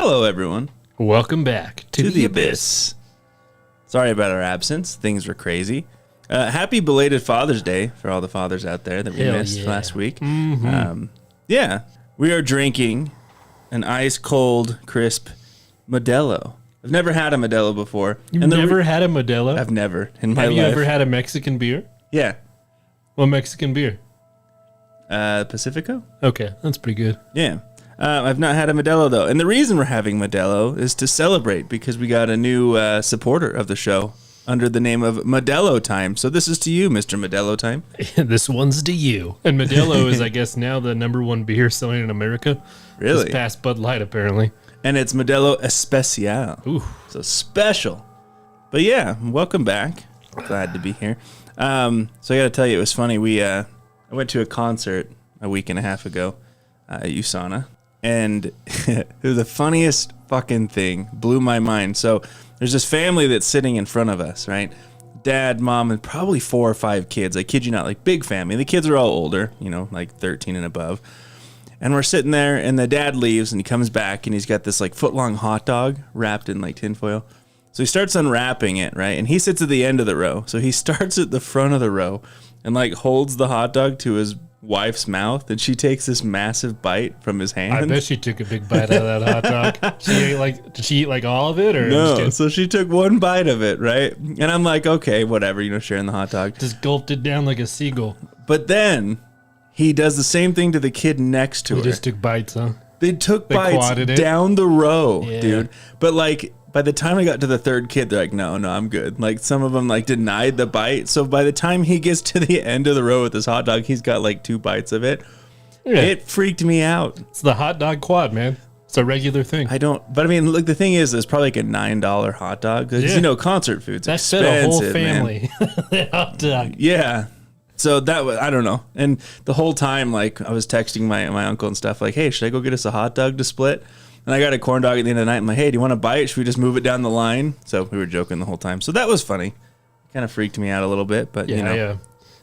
Hello, everyone. Welcome back to the Abyss. Sorry about our absence. Things were crazy. Happy belated Father's Day for all the fathers out there that we missed last week. Mm-hmm. We are drinking an ice cold, crisp Modelo. I've never had a Modelo before. You've never had a Modelo? I've never in my life. Have you ever had a Mexican beer? Yeah. What Mexican beer? Pacifico? Okay, that's pretty good. Yeah. I've not had a Modelo, though. And the reason we're having Modelo is to celebrate because we got a new supporter of the show under the name of Modelo Time. So this is to you, Mr. Modelo Time. This one's to you. And Modelo is, I guess, now the #1 beer selling in America. Really? Just past Bud Light, apparently. And it's Modelo Especial. Ooh. So special. But yeah, welcome back. Glad to be here. So I got to tell you, it was funny. I went to a concert a week and a half ago at USANA. And it was the funniest fucking thing. Blew my mind. So there's this family that's sitting in front of us, right? Dad, mom, and probably 4 or 5 kids. I kid you not, like big family. The kids are all older, like 13 and above. And we're sitting there, and the dad leaves, and he comes back, and he's got this like foot-long hot dog wrapped in like tinfoil. So he starts unwrapping it, right? And he sits at the end of the row. So he starts at the front of the row and like holds the hot dog to his wife's mouth, and she takes this massive bite from his hand. I bet she took a big bite out of that hot dog. Did she eat like all of it, or no? So she took one bite of it, right? And I'm like, okay, whatever, sharing the hot dog. Just gulped it down like a seagull. But then he does the same thing to the kid next to her. He just took bites, huh? They took bites down the row, dude. But like, by the time I got to the third kid, they're like, no, I'm good. Like, some of them like denied the bite. So by the time he gets to the end of the row with this hot dog, he's got like 2 bites of it. Yeah. It freaked me out. It's the hot dog quad, man. It's a regular thing. But I mean, look, the thing is, it's probably like a $9 hot dog. Because, concert food's expensive, fed a whole family. Hot dog. Yeah. So that was, I don't know. And the whole time, like, I was texting my uncle and stuff, like, hey, should I go get us a hot dog to split? And I got a corn dog at the end of the night. I'm like, hey, do you want a bite? Should we just move it down the line? So we were joking the whole time. So that was funny. Kind of freaked me out a little bit, but Yeah.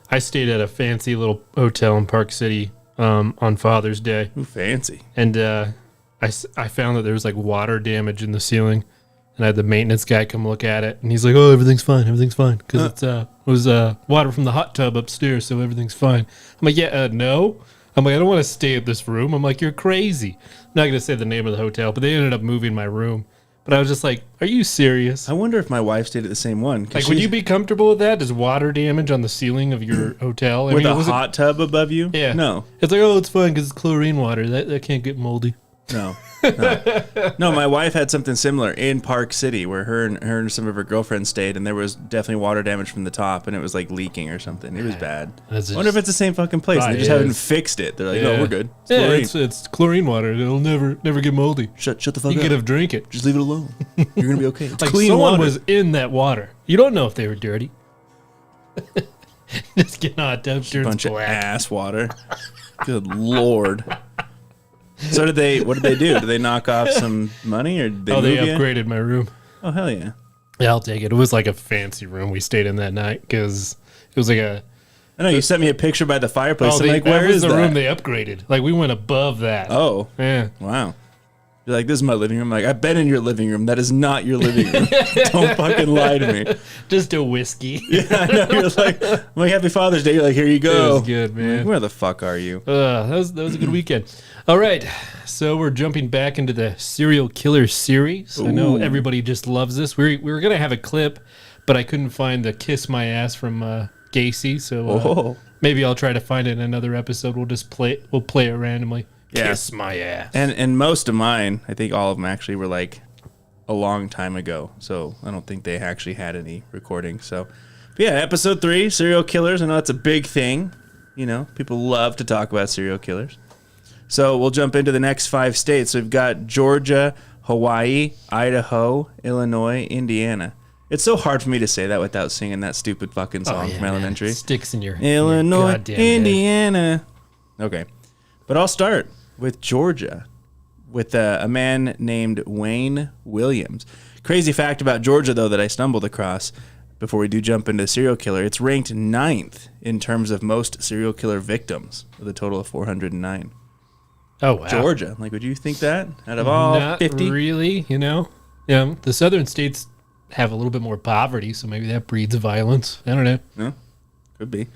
I stayed at a fancy little hotel in Park City on Father's Day. Ooh, fancy. And I found that there was like water damage in the ceiling. And I had the maintenance guy come look at it. And he's like, oh, everything's fine. Because it was water from the hot tub upstairs, so everything's fine. I'm like, no. I'm like, I don't want to stay at this room. I'm like, you're crazy. I'm not going to say the name of the hotel, but they ended up moving my room. But I was just like, are you serious? I wonder if my wife stayed at the same one. Like, would you be comfortable with that? Does water damage on the ceiling of your hotel? With a hot tub above you? Yeah. No. It's like, oh, it's fine because it's chlorine water. That can't get moldy. No. No, my wife had something similar in Park City where her and some of her girlfriends stayed, and there was definitely water damage from the top, and it was like leaking or something. It was bad. I wonder if it's the same fucking place. They just haven't fixed it. They're like, no, we're good. It's chlorine water. It'll never get moldy. Shut the fuck up. You could have drink it. Just leave it alone. You're gonna be okay. It's like clean someone water. was in that water. You don't know if they were dirty. Just getting hot tub, bunch of ass water. Good Lord. So what did they do? Did they knock off some money, or did they upgraded my room. Oh, hell yeah. Yeah, I'll take it. It was like a fancy room we stayed in that night because it was like a... I know, you sent me a picture by the fireplace. I'm like, where is the room they upgraded. Like, we went above that. Oh. Yeah. Wow. You're like, this is my living room. I'm like, I've been in your living room. That is not your living room. Don't fucking lie to me. Just a whiskey. Yeah, I know. You're like, I'm like, Happy Father's Day. You're like, here you go. It was good, man. Like, where the fuck are you? That was a good weekend. All right. So we're jumping back into the serial killer series. Ooh. I know everybody just loves this. We were going to have a clip, but I couldn't find the Kiss My Ass from Gacy. So maybe I'll try to find it in another episode. We'll play it randomly. Yeah. Kiss my ass. And most of mine, I think all of them actually were like a long time ago. So I don't think they actually had any recordings. So, but yeah, episode 3, serial killers. I know that's a big thing. People love to talk about serial killers. So we'll jump into the next 5 states. We've got Georgia, Hawaii, Idaho, Illinois, Indiana. It's so hard for me to say that without singing that stupid fucking song from elementary. It sticks in your Illinois, Indiana. Head. Okay. But I'll start with Georgia, with a man named Wayne Williams. Crazy fact about Georgia, though, that I stumbled across before we do jump into serial killer. It's ranked 9th in terms of most serial killer victims, with a total of 409. Oh, wow. Georgia. Like, would you think that out of all Not 50? really, Yeah, the southern states have a little bit more poverty, so maybe that breeds violence. I don't know. No, could be.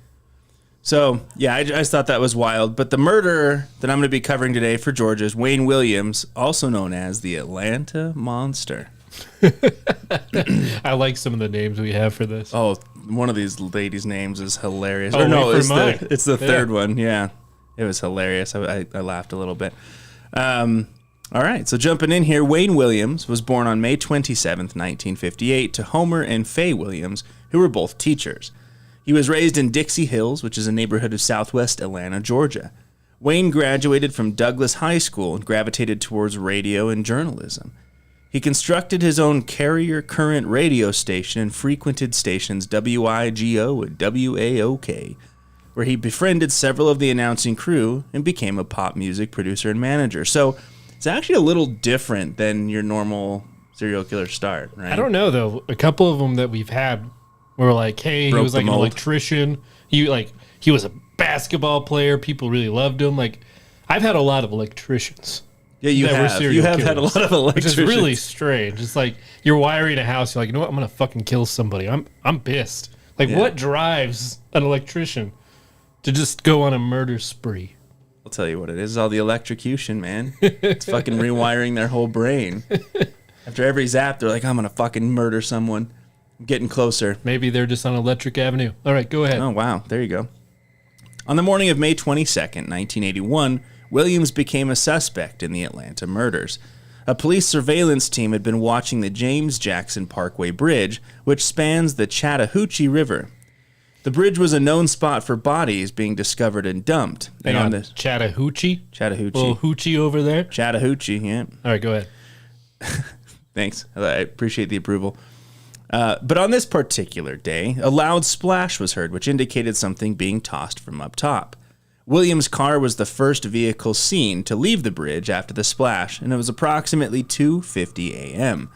So, yeah, I just thought that was wild. But the murderer that I'm going to be covering today for Georgia is Wayne Williams, also known as the Atlanta Monster. I like some of the names we have for this. Oh, one of these ladies' names is hilarious. Oh, or no, wait for mine. it's the third one. Yeah, it was hilarious. I laughed a little bit. All right, so jumping in here, Wayne Williams was born on May 27th, 1958, to Homer and Faye Williams, who were both teachers. He was raised in Dixie Hills, which is a neighborhood of southwest Atlanta, Georgia. Wayne graduated from Douglas High School and gravitated towards radio and journalism. He constructed his own carrier current radio station and frequented stations WIGO and WAOK, where he befriended several of the announcing crew and became a pop music producer and manager. So it's actually a little different than your normal serial killer start, right? I don't know, though. A couple of them that we've had were like, hey, he was like an electrician. He was a basketball player. People really loved him. Like, I've had a lot of electricians. Yeah, you have had a lot of electricians. Which is really strange. It's like you're wiring a house. You're like, you know what? I'm going to fucking kill somebody. I'm pissed. Like, what drives an electrician to just go on a murder spree? I'll tell you what it is. It's all the electrocution, man. It's fucking rewiring their whole brain. After every zap, they're like, I'm going to fucking murder someone. I'm getting closer. Maybe they're just on Electric Avenue. All right, go ahead. Oh, wow. There you go. On the morning of May 22nd, 1981, Williams became a suspect in the Atlanta murders. A police surveillance team had been watching the James Jackson Parkway Bridge, which spans the Chattahoochee River. The bridge was a known spot for bodies being discovered and dumped. Hang on, Chattahoochee? Chattahoochee. Little hoochie over there? Chattahoochee, yeah. All right, go ahead. Thanks. I appreciate the approval. But on this particular day, a loud splash was heard, which indicated something being tossed from up top. Williams' car was the first vehicle seen to leave the bridge after the splash, and it was approximately 2:50 a.m.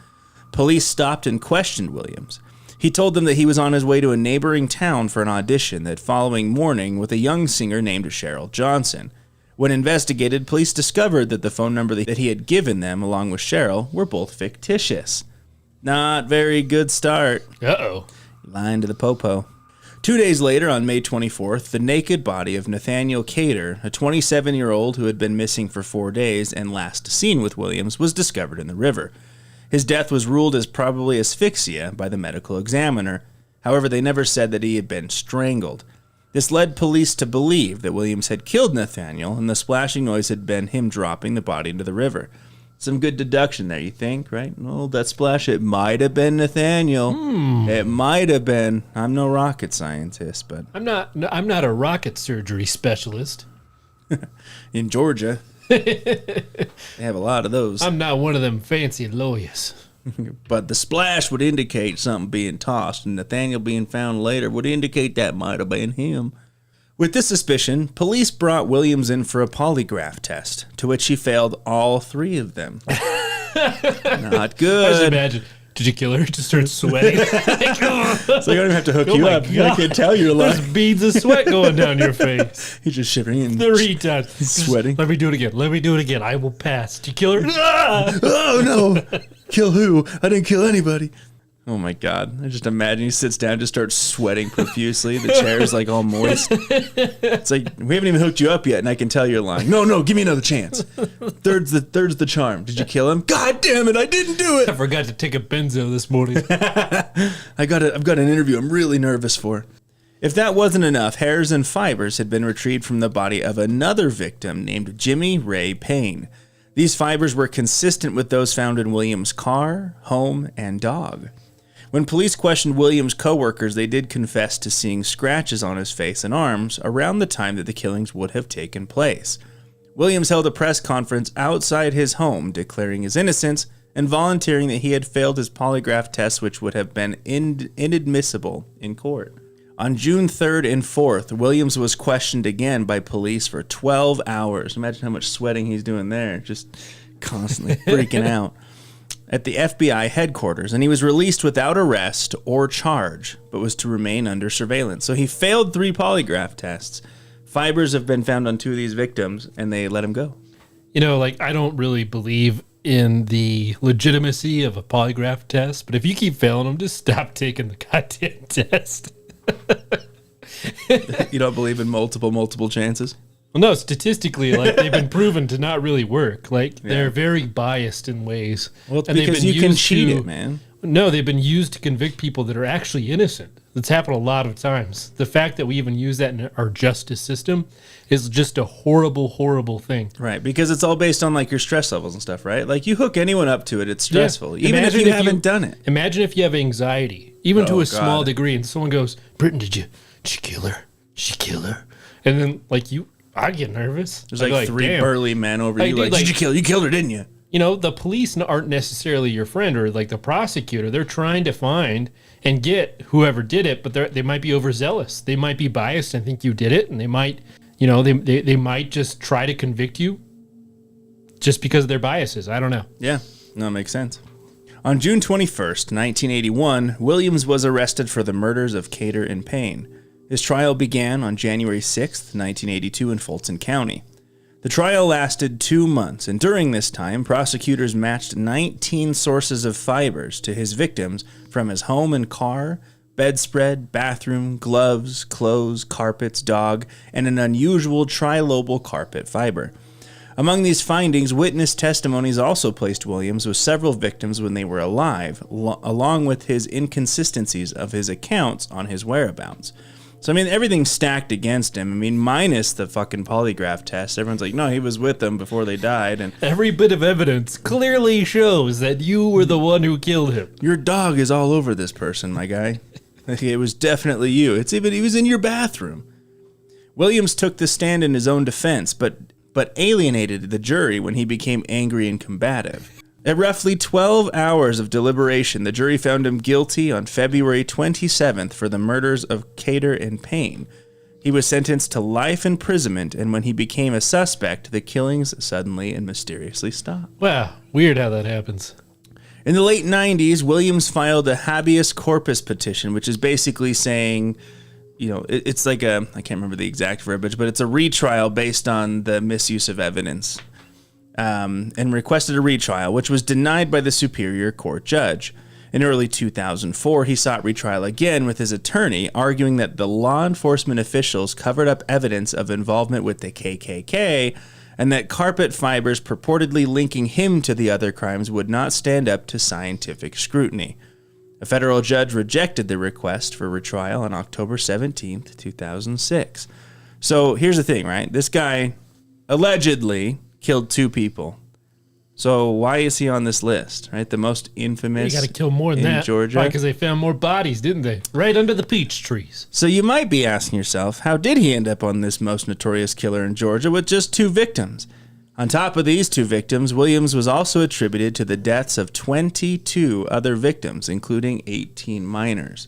Police stopped and questioned Williams. He told them that he was on his way to a neighboring town for an audition that following morning with a young singer named Cheryl Johnson. When investigated, police discovered that the phone number that he had given them, along with Cheryl, were both fictitious. Not very good start. Uh-oh. Lying to the popo. 2 days later, on May 24th, the naked body of Nathaniel Cater, a 27-year-old who had been missing for 4 days and last seen with Williams, was discovered in the river. His death was ruled as probably asphyxia by the medical examiner. However, they never said that he had been strangled. This led police to believe that Williams had killed Nathaniel, and the splashing noise had been him dropping the body into the river. Some good deduction there, you think, right? Oh, that splash, it might have been Nathaniel. It might have been. I'm no rocket scientist, but I'm not a rocket surgery specialist. in Georgia, they have a lot of those. I'm not one of them fancy lawyers. But the splash would indicate something being tossed, and Nathaniel being found later would indicate that might have been him. With this suspicion, police brought Williams in for a polygraph test, to which he failed all 3 of them. Not good. I just imagine, did you kill her? Just started sweating. So I don't even have to hook you up. God. I can tell you're alive. There's beads of sweat going down your face. He's just shivering and 3 times. sweating. Let me do it again. I will pass. Did you kill her? Oh, no. Kill who? I didn't kill anybody. Oh, my God. I just imagine he sits down and just starts sweating profusely. The chair's like all moist. It's like, we haven't even hooked you up yet, and I can tell you're lying. No, give me another chance. Third's the charm. Did you kill him? God damn it, I didn't do it. I forgot to take a benzo this morning. I've got an interview I'm really nervous for. If that wasn't enough, hairs and fibers had been retrieved from the body of another victim named Jimmy Ray Payne. These fibers were consistent with those found in Williams' car, home, and dog. When police questioned Williams' co-workers, they did confess to seeing scratches on his face and arms around the time that the killings would have taken place. Williams held a press conference outside his home, declaring his innocence and volunteering that he had failed his polygraph test, which would have been inadmissible in court. On June 3rd and 4th, Williams was questioned again by police for 12 hours. Imagine how much sweating he's doing there, just constantly freaking out. At the FBI headquarters, and he was released without arrest or charge, but was to remain under surveillance. So he failed 3 polygraph tests. Fibers have been found on 2 of these victims, and they let him go. Like, I don't really believe in the legitimacy of a polygraph test, but if you keep failing them, just stop taking the goddamn test. You don't believe in multiple chances? Well, no, statistically, like, they've been proven to not really work. Like, they're very biased in ways. Well, it's because you can cheat it, man. No, they've been used to convict people that are actually innocent. That's happened a lot of times. The fact that we even use that in our justice system is just a horrible, horrible thing. Right, because it's all based on, like, your stress levels and stuff, right? Like, you hook anyone up to it, it's stressful. Yeah. Even if you haven't done it. Imagine if you have anxiety, even to a small degree, and someone goes, Britton, did you kill her? She kill her? And then, like, I'd get nervous. There's like three burly men over you, like, did you kill her? You killed her, didn't you? The police aren't necessarily your friend, or like the prosecutor. They're trying to find and get whoever did it, but they might be overzealous. They might be biased and think you did it, and they might, they might just try to convict you just because of their biases. I don't know. Yeah, no, it makes sense. On June 21st, 1981, Williams was arrested for the murders of Cater and Payne. His trial began on January 6th, 1982 in Fulton County. The trial lasted 2 months, and during this time, prosecutors matched 19 sources of fibers to his victims from his home and car, bedspread, bathroom, gloves, clothes, carpets, dog, and an unusual trilobal carpet fiber. Among these findings, witness testimonies also placed Williams with several victims when they were alive, along with his inconsistencies of his accounts on his whereabouts. So, I mean, everything's stacked against him. I mean, minus the fucking polygraph test. Everyone's like, no, he was with them before they died. And every bit of evidence clearly shows that you were the one who killed him. Your dog is all over this person, my guy. It was definitely you. He was in your bathroom. Williams took the stand in his own defense, but alienated the jury when he became angry and combative. At roughly 12 hours of deliberation, the jury found him guilty on February 27th for the murders of Cater and Payne. He was sentenced to life imprisonment, and when he became a suspect, the killings suddenly and mysteriously stopped. Wow, weird how that happens. In the late 90s, Williams filed a habeas corpus petition, which is basically saying, it's like I can't remember the exact verbiage, but it's a retrial based on the misuse of evidence. And requested a retrial, which was denied by the Superior Court judge. In early 2004, he sought retrial again with his attorney, arguing that the law enforcement officials covered up evidence of involvement with the KKK, and that carpet fibers purportedly linking him to the other crimes would not stand up to scientific scrutiny. A federal judge rejected the request for retrial on October 17, 2006. So here's the thing, right? This guy allegedly killed 2 people. So why is he on this list, right? The most infamous. You got to kill more than that. Georgia. Probably because they found more bodies, didn't they? Right under the peach trees. So you might be asking yourself, how did he end up on this most notorious killer in Georgia with just 2 victims? On top of these 2 victims, Williams was also attributed to the deaths of 22 other victims, including 18 minors.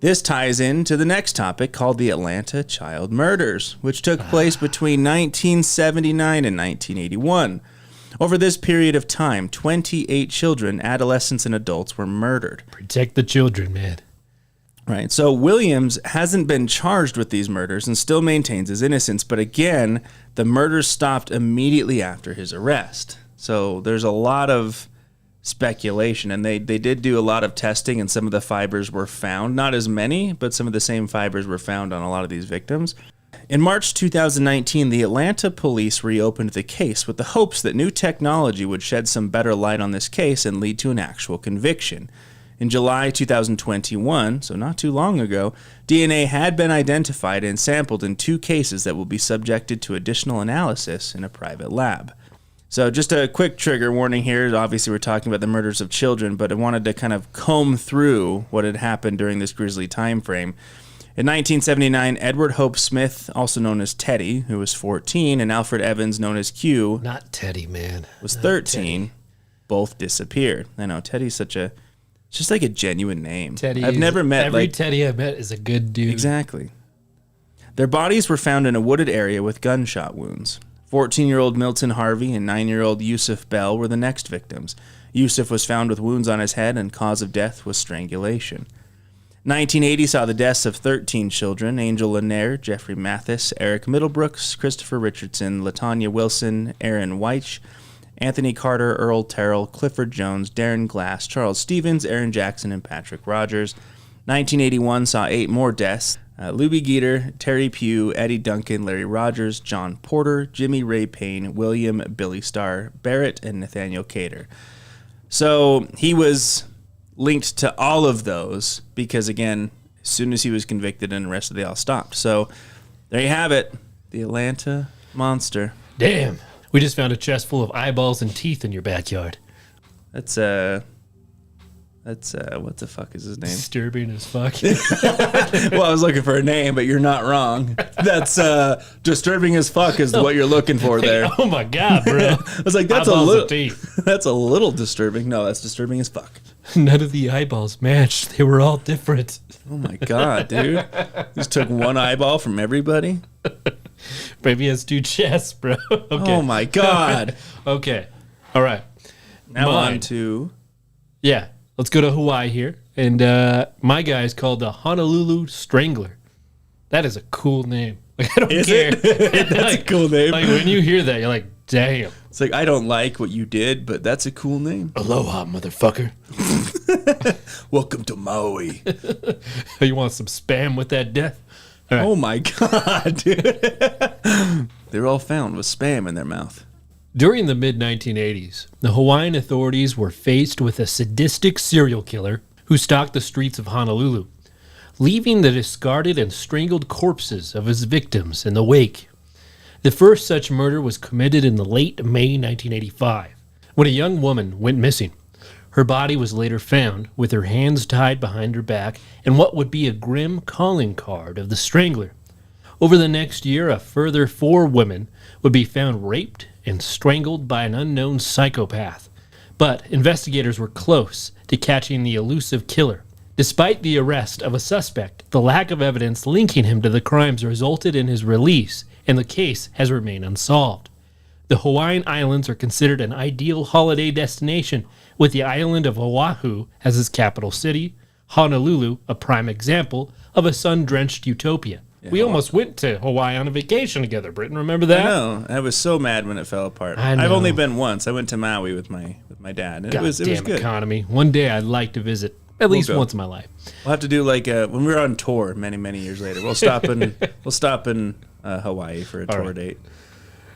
This ties into the next topic called the Atlanta child murders, which took place between 1979 and 1981. Over this period of time, 28 children, adolescents, and adults were murdered. Protect the children, man. Right. So Williams hasn't been charged with these murders and still maintains his innocence. But again, the murders stopped immediately after his arrest. So there's a lot of speculation, and they did do a lot of testing, and some of the fibers were found. Not as many, but some of the same fibers were found on a lot of these victims. In March 2019, the Atlanta police reopened the case with the hopes that new technology would shed some better light on this case and lead to an actual conviction. In July 2021, so not too long ago, DNA had been identified and sampled in 2 cases that will be subjected to additional analysis in a private lab. So just a quick trigger warning here. Obviously, we're talking about the murders of children, but I wanted to kind of comb through what had happened during this grisly time frame. In 1979, Edward Hope Smith, also known as Teddy, who was 14, and Alfred Evans, known as Q, not Teddy, man, was 13, Teddy. Both disappeared. I know, Teddy's it's just like a genuine name. Teddy. I've never met every Teddy I've met is a good dude. Exactly. Their bodies were found in a wooded area with gunshot wounds. 14-year-old Milton Harvey and 9-year-old Yusuf Bell were the next victims. Yusuf was found with wounds on his head, and cause of death was strangulation. 1980 saw the deaths of 13 children: Angel Lanier, Jeffrey Mathis, Eric Middlebrooks, Christopher Richardson, Latanya Wilson, Aaron Weich, Anthony Carter, Earl Terrell, Clifford Jones, Darren Glass, Charles Stevens, Aaron Jackson, and Patrick Rogers. 1981 saw 8 more deaths: Luby Geeter, Terry Pugh, Eddie Duncan, Larry Rogers, John Porter, Jimmy Ray Payne, William Billy Starr Barrett, and Nathaniel Cater. So he was linked to all of those because, again, as soon as he was convicted and arrested, they all stopped. So there you have it, the Atlanta Monster. Damn. We just found a chest full of eyeballs and teeth in your backyard. That's what the fuck is his name? Disturbing as fuck. Well, I was looking for a name, but you're not wrong. That's disturbing as fuck is what you're looking for there. Oh my god, bro! I was like, that's that's a little disturbing. No, that's disturbing as fuck. None of the eyeballs matched. They were all different. Oh my god, dude! Just took one eyeball from everybody. Maybe he has 2 chests, bro. Okay. Oh my god. Okay. All right. Now on to Let's go to Hawaii here. And my guy is called the Honolulu Strangler. That is a cool name. Like, I don't care. That's a cool name. Like, when you hear that, you're like, damn. It's like, I don't like what you did, but that's a cool name. Aloha, motherfucker. Welcome to Maui. You want some spam with that death? Right. Oh my god, dude. They're all found with spam in their mouth. During the mid-1980s, the Hawaiian authorities were faced with a sadistic serial killer who stalked the streets of Honolulu, leaving the discarded and strangled corpses of his victims in the wake. The first such murder was committed in the late May 1985, when a young woman went missing. Her body was later found, with her hands tied behind her back, and what would be a grim calling card of the Strangler. Over the next year, a further 4 women would be found raped and strangled by an unknown psychopath. But investigators were close to catching the elusive killer. Despite the arrest of a suspect, the lack of evidence linking him to the crimes resulted in his release, and the case has remained unsolved. The Hawaiian Islands are considered an ideal holiday destination, with the island of Oahu as its capital city, Honolulu a prime example of a sun-drenched utopia. Yeah, we almost went to Hawaii on a vacation together, Britton. Remember that? I know. I was so mad when it fell apart. I've only been once. I went to Maui with my dad. And it was good. Economy. One day I'd like to visit at least once in my life. We'll have to do like when we were on tour many years later. We'll stop in Hawaii for a tour date.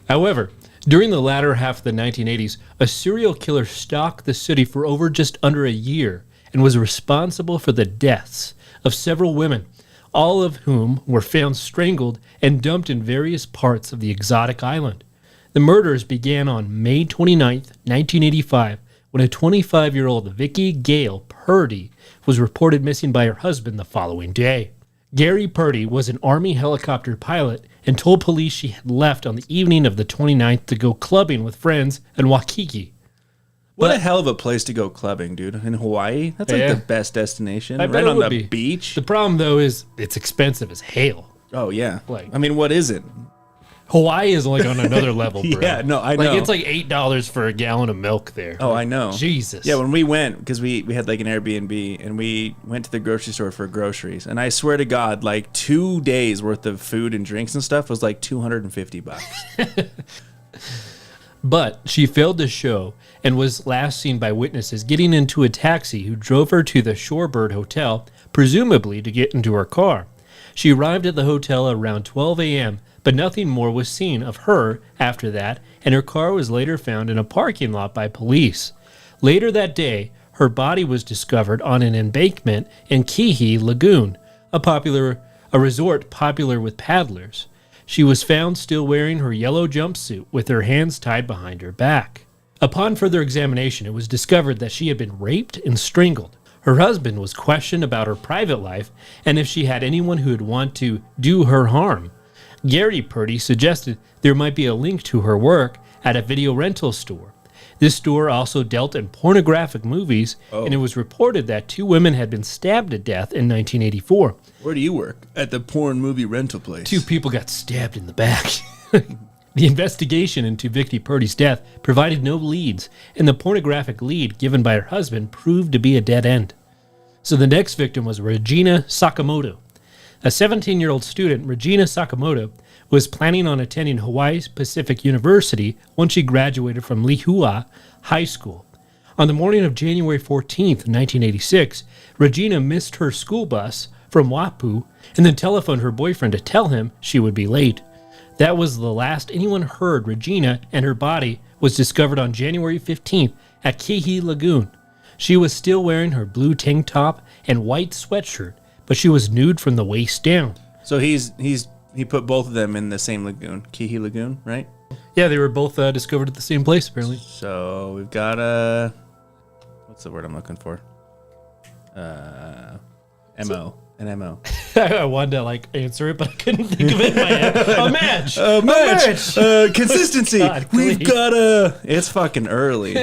However, during the latter half of the 1980s, a serial killer stalked the city for over just under a year and was responsible for the deaths of several women, all of whom were found strangled and dumped in various parts of the exotic island. The murders began on May 29th, 1985, when a 25-year-old Vicky Gale Purdy was reported missing by her husband the following day. Gary Purdy was an Army helicopter pilot and told police she had left on the evening of the 29th to go clubbing with friends in Waikiki. What a hell of a place to go clubbing, dude. In Hawaii? That's like the best destination. Right on the beach. The problem, though, is it's expensive as hell. Oh, yeah. I mean, what is it? Hawaii is like on another level, bro. Yeah, no, I know. Like, it's like $8 for a gallon of milk there. Oh, I know. Jesus. Yeah, when we went, because we had like an Airbnb, and we went to the grocery store for groceries, and I swear to God, like 2 days worth of food and drinks and stuff was like $250. But she failed to show and was last seen by witnesses getting into a taxi who drove her to the Shorebird Hotel, presumably to get into her car. She arrived at the hotel around 12 a.m., but nothing more was seen of her after that, and her car was later found in a parking lot by police. Later that day, her body was discovered on an embankment in Kihi Lagoon, a resort popular with paddlers. She was found still wearing her yellow jumpsuit with her hands tied behind her back. Upon further examination, it was discovered that she had been raped and strangled. Her husband was questioned about her private life and if she had anyone who would want to do her harm. Gary Purdy suggested there might be a link to her work at a video rental store. This store also dealt in pornographic movies, and it was reported that 2 women had been stabbed to death in 1984. Where do you work? At the porn movie rental place. 2 people got stabbed in the back. The investigation into Vicky Purdy's death provided no leads, and the pornographic lead given by her husband proved to be a dead end. So the next victim was Regina Sakamoto. A 17-year-old student, Regina Sakamoto, was planning on attending Hawaii Pacific University once she graduated from Lehua High School. On the morning of January 14th, 1986, Regina missed her school bus from Waipu and then telephoned her boyfriend to tell him she would be late. That was the last anyone heard Regina, and her body was discovered on January 15th at Kihi Lagoon. She was still wearing her blue tank top and white sweatshirt, but she was nude from the waist down. So he put both of them in the same lagoon, Kihi Lagoon, right? Yeah, they were both discovered at the same place, apparently. So we've got what's the word I'm looking for? MO. An MO. I wanted to answer it, but I couldn't think of it in my head. A match. Consistency. God, we've got it's fucking early.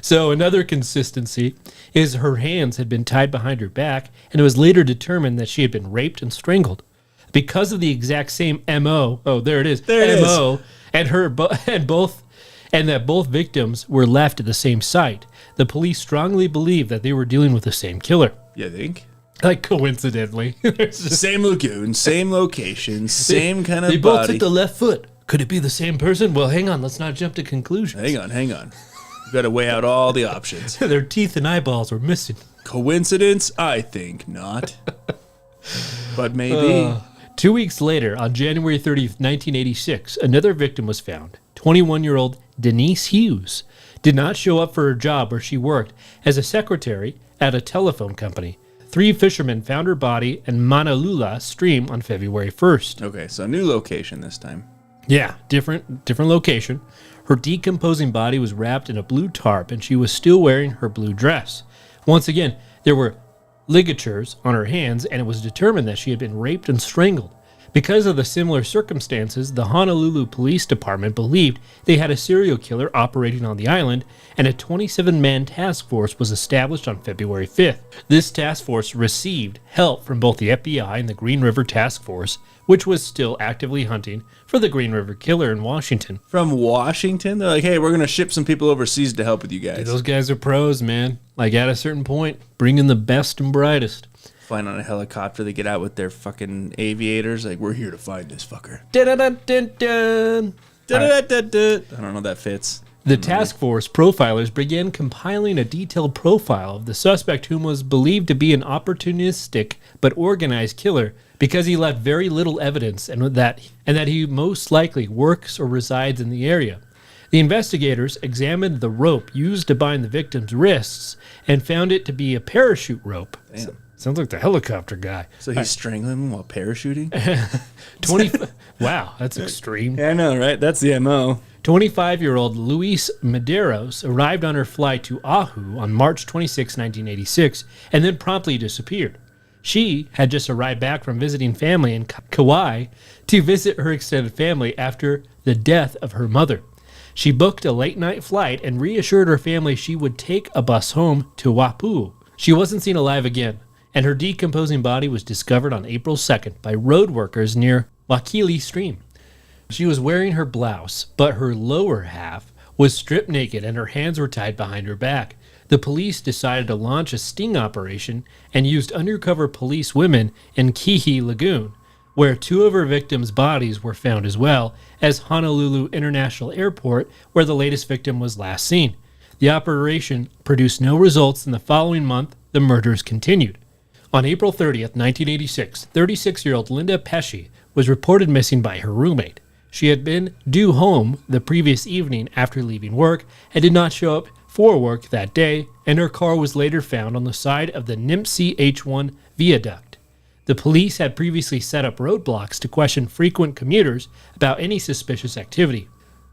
So another consistency is her hands had been tied behind her back, and it was later determined that she had been raped and strangled. Because of the exact same MO. Oh, there it is. MO. And that both victims were left at the same site. The police strongly believe that they were dealing with the same killer. You think? Coincidentally. Same lagoon, same location, same kind of They body. both took the left foot. Could it be the same person? Well, hang on. Let's not jump to conclusions. Hang on. You've got to weigh out all the options. Their teeth and eyeballs were missing. Coincidence? I think not. But maybe. 2 weeks later, on January 30th, 1986, another victim was found. 21-year-old Denise Hughes did not show up for her job where she worked as a secretary at a telephone company. 3 fishermen found her body in Honolulu stream on February 1st. Okay, so new location this time. Yeah, different location. Her decomposing body was wrapped in a blue tarp, and she was still wearing her blue dress. Once again, there were ligatures on her hands, and it was determined that she had been raped and strangled. Because of the similar circumstances, the Honolulu Police Department believed they had a serial killer operating on the island, and a 27-man task force was established on February 5th. This task force received help from both the FBI and the Green River Task Force, which was still actively hunting for the Green River Killer in Washington. From Washington? They're like, hey, we're going to ship some people overseas to help with you guys. Dude, those guys are pros, man. At a certain point, bring in the best and brightest. Flying on a helicopter, they get out with their fucking aviators. Like, we're here to find this fucker. Dun-dun-dun-dun-dun. I don't know if that fits. The task force profilers began compiling a detailed profile of the suspect, whom was believed to be an opportunistic but organized killer because he left very little evidence and that he most likely works or resides in the area. The investigators examined the rope used to bind the victim's wrists and found it to be a parachute rope. Damn. Sounds like the helicopter guy. So he's strangling him while parachuting? 20. Wow, that's extreme. Yeah, I know, right? That's the MO. 25-year-old Luis Medeiros arrived on her flight to Oahu on March 26, 1986, and then promptly disappeared. She had just arrived back from visiting family in Kauai to visit her extended family after the death of her mother. She booked a late-night flight and reassured her family she would take a bus home to Waipu. She wasn't seen alive again, and her decomposing body was discovered on April 2nd by road workers near Wakili Stream. She was wearing her blouse, but her lower half was stripped naked and her hands were tied behind her back. The police decided to launch a sting operation and used undercover police women in Kihi Lagoon, where 2 of her victims' bodies were found, as well as Honolulu International Airport, where the latest victim was last seen. The operation produced no results, and the following month, the murders continued. On April 30th, 1986, 36-year-old Linda Pesci was reported missing by her roommate. She had been due home the previous evening after leaving work and did not show up for work that day, and her car was later found on the side of the Nimpsey H1 viaduct. The police had previously set up roadblocks to question frequent commuters about any suspicious activity.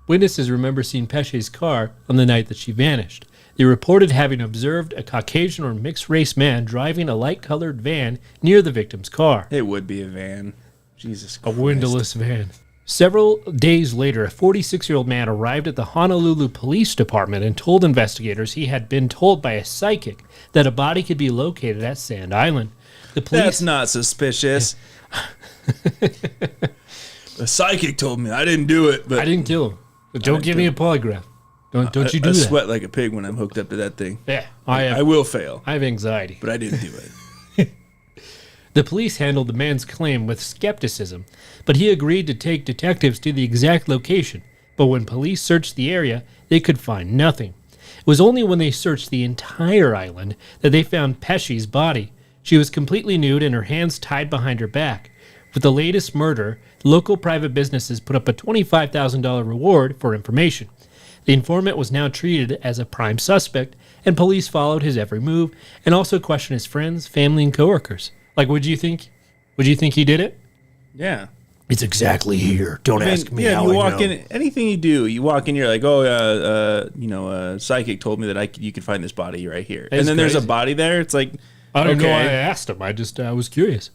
Witnesses remember seeing Pesci's car on the night that she vanished. They reported having observed a Caucasian or mixed-race man driving a light-colored van near the victim's car. It would be a van. Jesus Christ. A windowless van. Several days later, a 46-year-old man arrived at the Honolulu Police Department and told investigators he had been told by a psychic that a body could be located at Sand Island. The police... That's not suspicious. The psychic told me. I didn't do it, but... I didn't kill him. Don't give me a polygraph. Don't you do I that. sweat like a pig when I'm hooked up to that thing. Yeah, I will fail, I have anxiety. but I didn't do it. The police handled the man's claim with skepticism, but he agreed to take detectives to the exact location. But when police searched the area, they could find nothing. It was only when they searched the entire island that they found Pesci's body. She was completely nude and her hands tied behind her back. With the latest murder, local private businesses put up a $25,000 reward for information. The informant was now treated as a prime suspect, and police followed his every move and also questioned his friends, family, and coworkers. Like, would you think he did it? Yeah. It's exactly here. Don't ask me how you I walk know. in, anything you do, you walk in, you're like, a psychic told me that you could find this body right here. That's and then there's crazy. a body there. It's like, I don't know why I okay. asked him. I just was curious.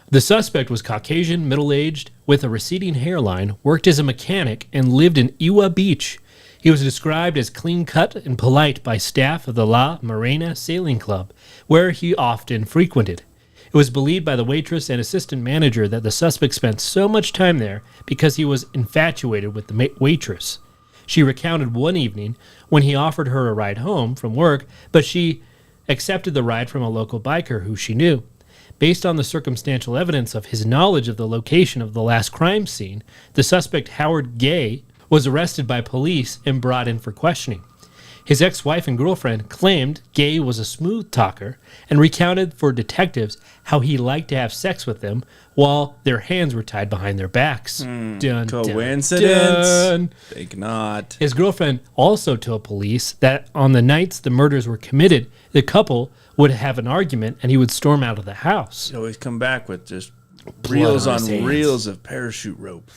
The suspect was Caucasian, middle-aged, with a receding hairline, worked as a mechanic, and lived in Iwa Beach. He was described as clean-cut and polite by staff of the La Marina Sailing Club, where he often frequented. It was believed by the waitress and assistant manager that the suspect spent so much time there because he was infatuated with the waitress. She recounted one evening when he offered her a ride home from work, but she accepted the ride from a local biker who she knew. Based on the circumstantial evidence of his knowledge of the location of the last crime scene, the suspect Howard Gay was arrested by police and brought in for questioning. His ex-wife and girlfriend claimed Gay was a smooth talker and recounted for detectives how he liked to have sex with them while their hands were tied behind their backs. Dun, Coincidence? dun. Think not. His girlfriend also told police that on the nights the murders were committed, the couple would have an argument and he would storm out of the house. He'd always come back with just Blood reels on on his hands. reels of parachute rope.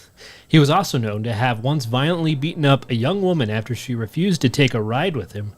He was also known to have once violently beaten up a young woman after she refused to take a ride with him.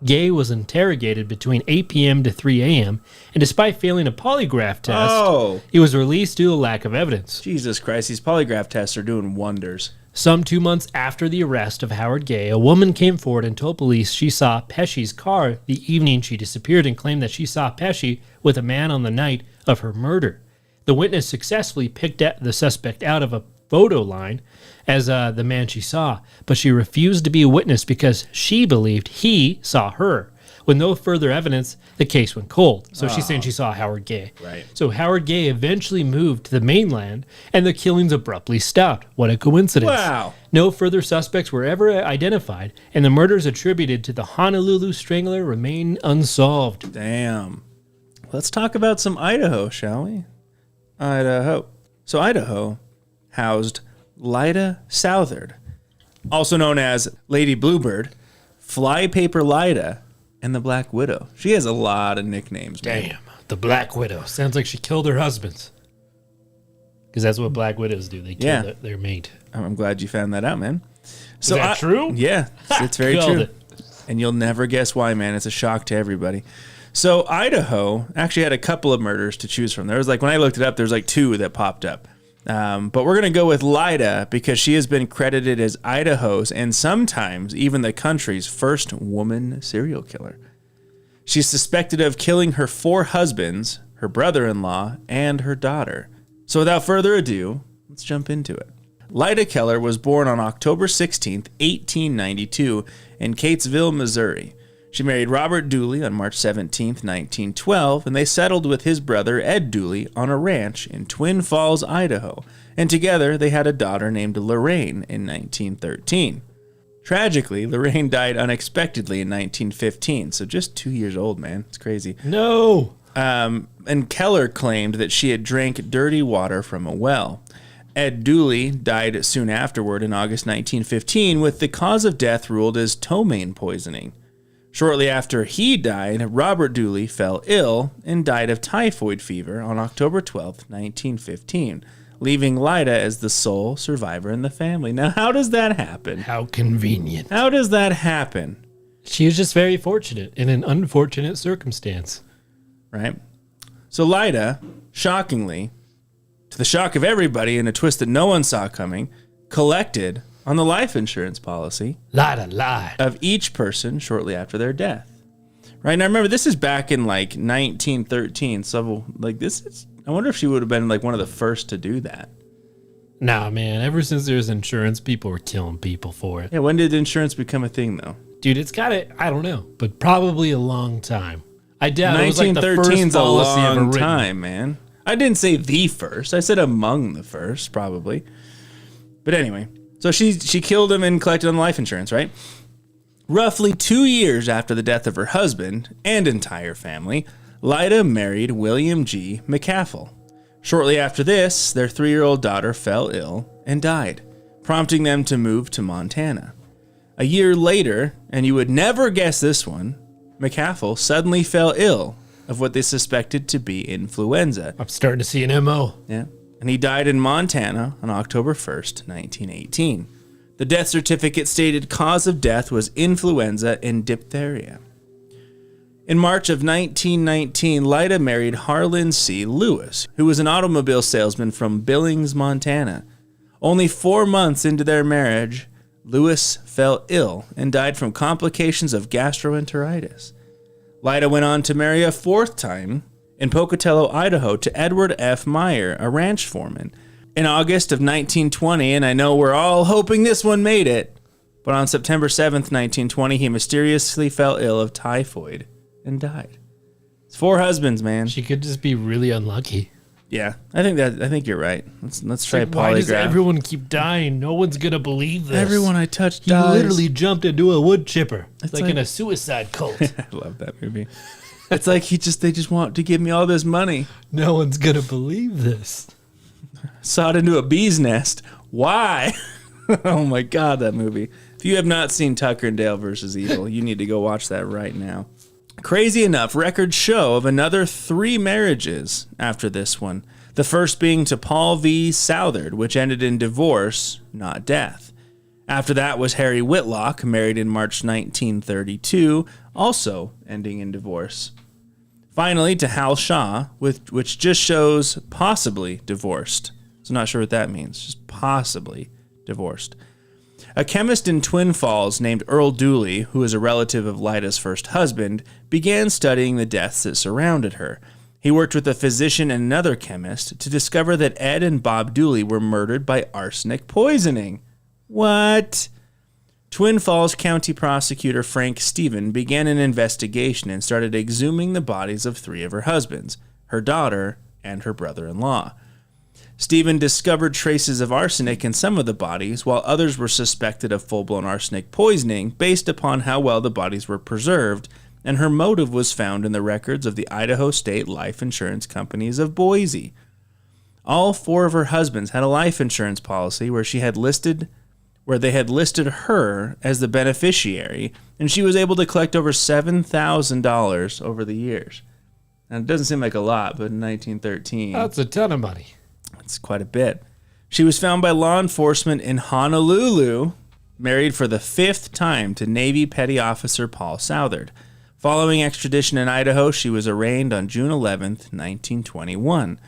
Gay was interrogated between 8 p.m. to 3 a.m., and despite failing a polygraph test, he was released due to lack of evidence. Jesus Christ, these polygraph tests are doing wonders. Some 2 months after the arrest of Howard Gay, a woman came forward and told police she saw Pesci's car the evening she disappeared and claimed that she saw Pesci with a man on the night of her murder. The witness successfully picked the suspect out of a photo line as the man she saw, but she refused to be a witness because she believed he saw her. With no further evidence, the case went cold. So she's saying she saw Howard Gay. Right. So Howard Gay eventually moved to the mainland, and the killings abruptly stopped. What a coincidence. Wow. No further suspects were ever identified, and the murders attributed to the Honolulu strangler remain unsolved. Damn. Let's talk about some Idaho, shall we? Idaho. So Idaho housed Lyda Southard, also known as Lady Bluebird, Flypaper Lyda, and the Black Widow. She has a lot of nicknames, man. Damn, the Black Widow. Sounds like she killed her husbands. Because that's what Black Widows do. They kill their mate. I'm glad you found that out, man. So Is that true? Yeah, it's very Killed true. it. And you'll never guess why, man. It's a shock to everybody. So Idaho actually had a couple of murders to choose from. There was like, when I looked it up, there's like two that popped up. But we're going to go with Lyda because she has been credited as Idaho's and sometimes even the country's first woman serial killer. She's suspected of killing her 4 husbands, her brother-in-law, and her daughter. So without further ado, let's jump into it. Lyda Keller was born on October 16th, 1892 in Catesville, Missouri. She married Robert Dooley on March 17th, 1912, and they settled with his brother Ed Dooley on a ranch in Twin Falls, Idaho, and together they had a daughter named Lorraine in 1913. Tragically, Lorraine died unexpectedly in 1915, so just 2 years old, man. It's crazy. No. And Keller claimed that she had drank dirty water from a well. Ed Dooley died soon afterward in August 1915, with the cause of death ruled as ptomaine poisoning. Shortly after he died, Robert Dooley fell ill and died of typhoid fever on October 12, 1915, leaving Lyda as the sole survivor in the family. Now, how does that happen? How convenient. How does that happen? She was just very fortunate in an unfortunate circumstance. Right? So Lyda, shockingly, to the shock of everybody in a twist that no one saw coming, collected on the life insurance policy Lyda. of each person shortly after their death. Right? Now remember, this is back in like 1913. So like this is, I wonder if she would have been like one of the first to do that. Nah, man. Ever since there's insurance, people were killing people for it. Yeah, when did insurance become a thing, though? Dude, it's got it. I don't know, but probably a long time. I doubt it was like the 1913 first a policy ever long written. time, man. I didn't say the first. I said among the first, probably. But anyway, so she killed him and collected on the life insurance, right? Roughly 2 years after the death of her husband and entire family, Lyda married William G. McCaffell. Shortly after this, their 3-year-old daughter fell ill and died, prompting them to move to Montana. A year later, and you would never guess this one, McCaffell suddenly fell ill of what they suspected to be influenza. I'm starting to see an MO. Yeah. And he died in Montana on October 1st, 1918. The death certificate stated cause of death was influenza and diphtheria. In March of 1919, Lyda married Harlan C. Lewis, who was an automobile salesman from Billings, Montana. Only 4 months into their marriage, Lewis fell ill and died from complications of gastroenteritis. Lyda went on to marry a 4th time in Pocatello, Idaho, to Edward F. Meyer, a ranch foreman. In August of 1920, and I know we're all hoping this one made it, but on September 7th, 1920, he mysteriously fell ill of typhoid and died. It's 4 husbands, man. She could just be really unlucky. Yeah, I think you're right. Let's try Like, polygraph. why does everyone keep dying? No one's gonna believe this. Everyone I touched He dies. literally jumped into a wood chipper. It's like like- in a suicide cult. I love that movie. It's like they just want to give me all this money. No one's gonna believe this. Sawed into a bee's nest. Why? Oh my God, that movie. If you have not seen Tucker and Dale versus Evil, you need to go watch that right now. Crazy enough, records show of another 3 marriages after this one. The first being to Paul V. Southard, which ended in divorce, not death. After that was Harry Whitlock, married in March 1932, also ending in divorce. Finally, to Hal Shaw, which just shows possibly divorced. So not sure what that means, just possibly divorced. A chemist in Twin Falls named Earl Dooley, who is a relative of Lyda's first husband, began studying the deaths that surrounded her. He worked with a physician and another chemist to discover that Ed and Bob Dooley were murdered by arsenic poisoning. What? Twin Falls County Prosecutor Frank Stephen began an investigation and started exhuming the bodies of 3 of her husbands, her daughter, and her brother-in-law. Stephen discovered traces of arsenic in some of the bodies, while others were suspected of full-blown arsenic poisoning based upon how well the bodies were preserved, and her motive was found in the records of the Idaho State Life Insurance Companies of Boise. All 4 of her husbands had a life insurance policy where they had listed her as the beneficiary, and she was able to collect over $7,000 over the years. And it doesn't seem like a lot, but in 1913... That's a ton of money. It's quite a bit. She was found by law enforcement in Honolulu, married for the 5th time to Navy Petty Officer Paul Southard. Following extradition in Idaho, she was arraigned on June 11th, 1921.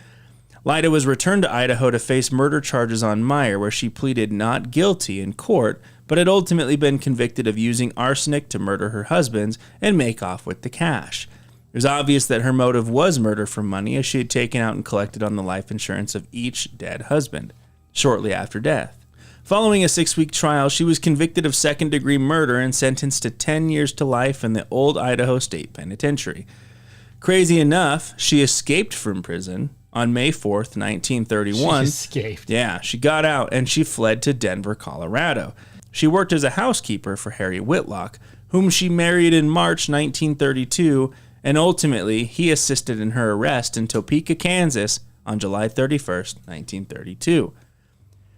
Lyda was returned to Idaho to face murder charges on Meyer, where she pleaded not guilty in court, but had ultimately been convicted of using arsenic to murder her husbands and make off with the cash. It was obvious that her motive was murder for money, as she had taken out and collected on the life insurance of each dead husband, shortly after death. Following a 6-week trial, she was convicted of second-degree murder and sentenced to 10 years to life in the old Idaho State Penitentiary. Crazy enough, she escaped from prison on May 4th, 1931. She escaped. Yeah, she got out and she fled to Denver, Colorado. She worked as a housekeeper for Harry Whitlock, whom she married in March 1932, and ultimately he assisted in her arrest in Topeka, Kansas on July 31st, 1932.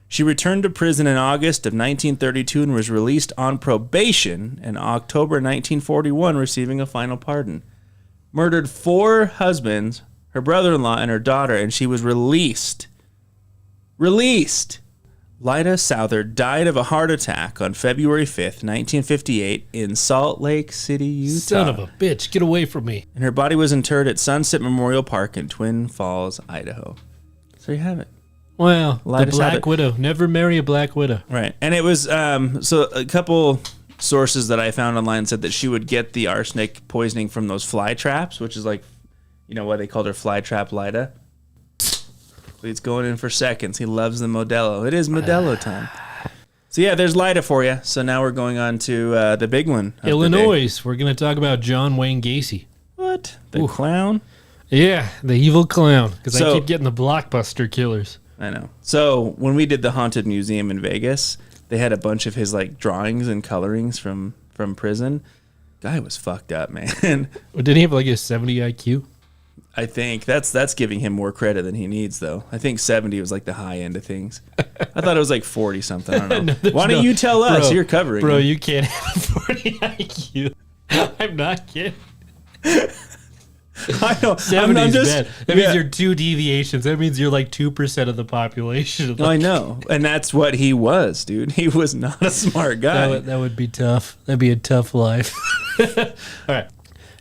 She returned to prison in August of 1932 and was released on probation in October 1941, receiving a final pardon. Murdered 4 husbands, her brother-in-law, and her daughter, and she was released. Released! Lyda Southard died of a heart attack on February 5th, 1958 in Salt Lake City, Utah. Son of a bitch, get away from me. And her body was interred at Sunset Memorial Park in Twin Falls, Idaho. So you have it. Well, Lyda the Black Southard. Widow. Never marry a Black Widow. Right. And it was, so a couple sources that I found online said that she would get the arsenic poisoning from those fly traps, which is like, you know why they called her Fly Trap Lyda? but he's going in for seconds. He loves the Modelo. It is Modelo time. So yeah, there's Lida for you. So now we're going on to the big one. Illinois. We're going to talk about John Wayne Gacy. What? The clown? Yeah, the evil clown. Because I keep getting the blockbuster killers. I know. So when we did the Haunted Museum in Vegas, they had a bunch of his like drawings and colorings from prison. Guy was fucked up, man. Didn't he have like a 70 IQ? I think that's giving him more credit than he needs, though. I think 70 was like the high end of things. I thought it was like 40 something. I don't know. Why don't you tell us? You're covering. Bro, him. You can't have a 40 IQ. I'm not kidding. I know. 70 is bad. That means you're 2 deviations. That means you're like 2% of the population. I know. And that's what he was, dude. He was not a smart guy. That would be tough. That'd be a tough life. All right.